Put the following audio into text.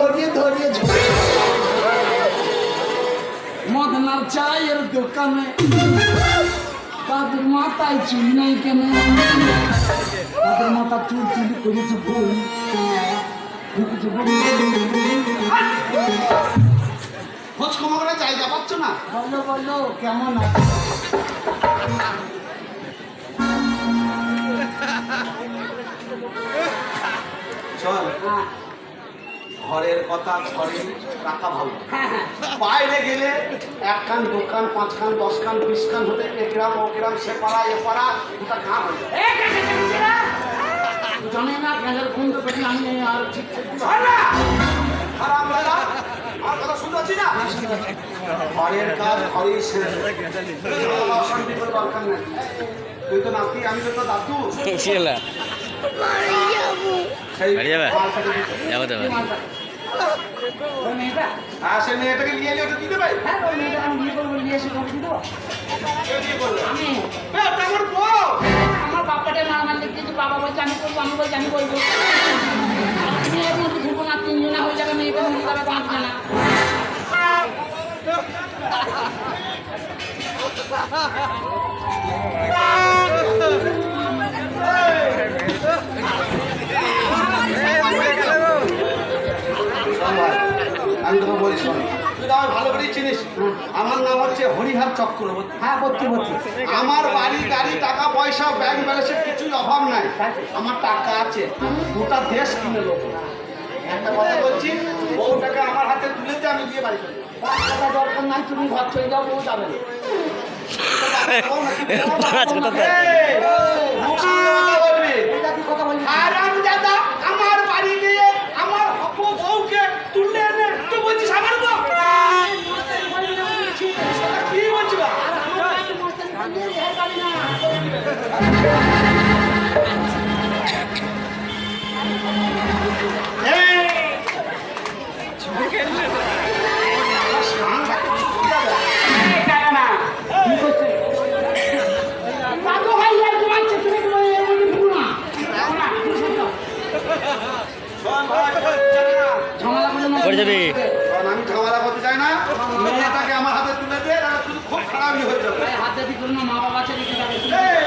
ধরিয়ে ধরিয়ে মদনার চায়ের দোকানে তাদের মাথায় চুল নেই কেন? তাদের মাথা চুল চুলি করেছে বই। খোঁজ খবর করে জায়গা পাচ্ছ না? বলো বলো কেমন আছে? চল, ঘরের কথা ঘরে রাখা ভালো। বাইরে গেলে এক খান দোকান 5 খান 10 খান 20 খান হতে এ গ্রাম ও গ্রাম সে পাড়া এ পাড়া গোটা গাঁ হয়ে যায়। জানি না ভেজাল বন্ধ করে আমি আর ঠিক খারাপ লাগা আর কথা শুনতে পাচ্ছি না। ঘরের কাজ ঘরেই সেরে অশান্তি করে দরকার নেই। তুই তো নাতি, আমি তো তোর দাদু। হ্যাঁ, সে মেয়েটাকে নিয়ে এলে ওটা দিতে পারি। আমার বাপটাকে মারামারি লিখেছি, বাবা বলছে আমি করবো, আমি বলছি আমি করবো। মেয়ের মধ্যে ঘুরবো না, 3 জনা হয়ে যাবে, মেয়েকে মধ্যে যাবে 5 জনা। আমি তোকে বলি শোন, তুই তো আমার ভালো করেই চিনিস। আমার নাম হচ্ছে হরিহার চক্রবর্তী। হ্যাঁ বলছি আমার বাড়ি গাড়ি টাকা পয়সা ব্যাংক ব্যালেন্সের কিছুই অভাব নাই। আমার টাকা আছে, গোটা দেশ কিনে লোক। একটা কথা বলছি, বউটাকে আমার হাতে তুলে দিয়ে আমি বিয়ে বাড়ি করি। টাকা দরকার নাই, তুমি ঘর চলে যাও, বউ যাবে না। কথা বলছি হারামজাদা, আমার বাড়ি গিয়ে আমার হপো বউকে তুলে এনে তুই বলছিস আমার বউ? কি বলছিস বা? করে যাবি কারণ আমি ঝামেলা করতে চাই না। মেয়েটাকে আমার হাতে তুলে দিয়ে শুধু খুব খারাপই হয়ে যাবে। হাতে দিকে মা বাবা ছেড়ে দিতে যাবে। এই,